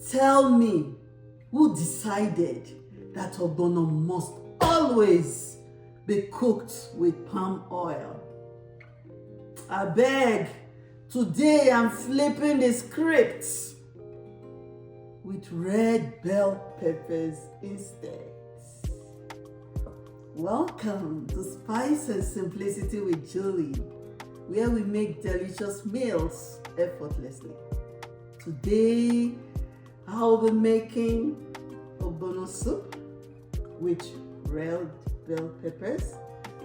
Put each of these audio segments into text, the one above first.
Tell me, who decided that ogbono must always be cooked with palm oil? I beg, today I'm flipping the script with red bell peppers instead. Welcome to Spice and Simplicity with Julie, where we make delicious meals effortlessly. Today, I'll be making ogbono soup with red bell peppers.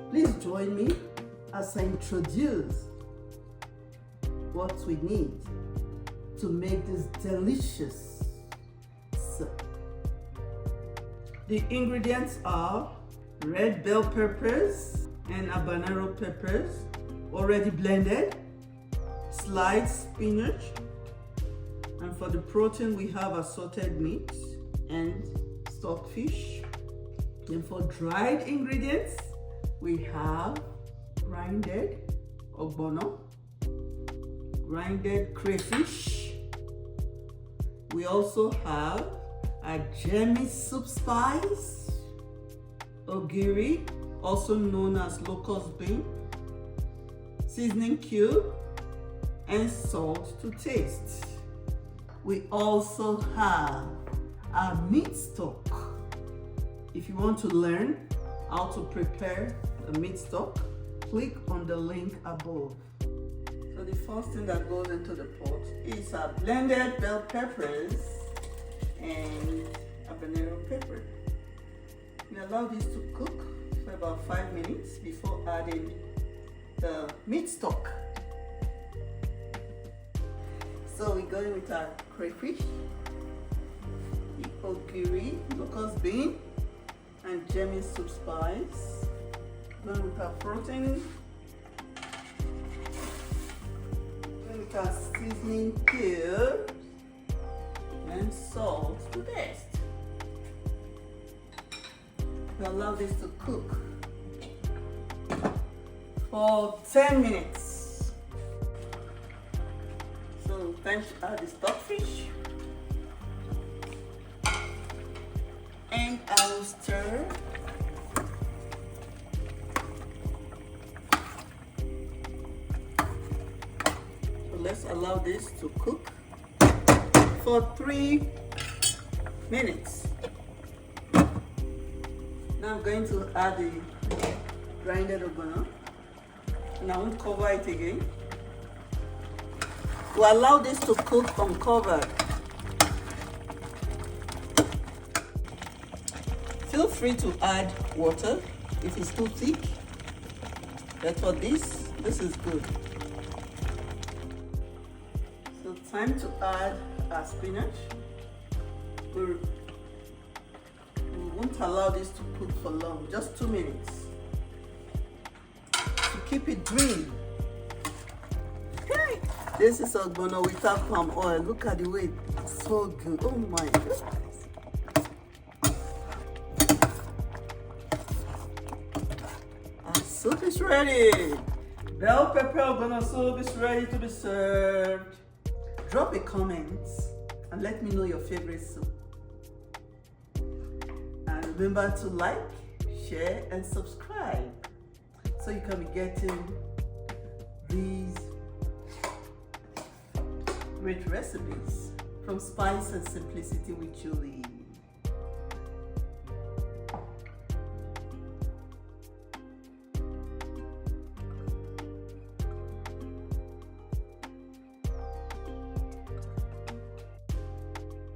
Please join me as I introduce what we need to make this delicious soup. The ingredients are red bell peppers and habanero peppers already blended, sliced spinach, and for the protein we have assorted meat and stockfish. And for dried ingredients we have grinded ogbono, grinded crayfish. We also have a jammy soup spice, ogiri, also known as locust bean, seasoning cube, and salt to taste. We also have a meat stock. If you want to learn how to prepare a meat stock, click on the link above. So the first thing that goes into the pot is our blended bell peppers and habanero pepper. We allow this to cook for about 5 minutes before adding the meat stock. So we're going with our crayfish, the ogiri, locust bean, and jammy soup spice. Going with our protein, going with our seasoning cubes, and salt to taste. We allow this to cook for 10 minutes. So time to add the stockfish, and I will stir. So let's allow this to cook for 3 minutes. Now I'm going to add the grinded ogbono, and I won't cover it again. We'll allow this to cook uncovered. Feel free to add water if it's too thick, but for this is good. So time to add our spinach. We won't allow this to cook for long, just 2 minutes to keep it green. Okay. This is ogbono without palm oil. Look at the way it's so good. Oh my goodness. Our soup is ready. Bell pepper ogbono soup is ready to be served. Drop a comment and let me know your favorite soup. And remember to like, share, and subscribe so you can be getting these great recipes from Spice and Simplicity with Julie.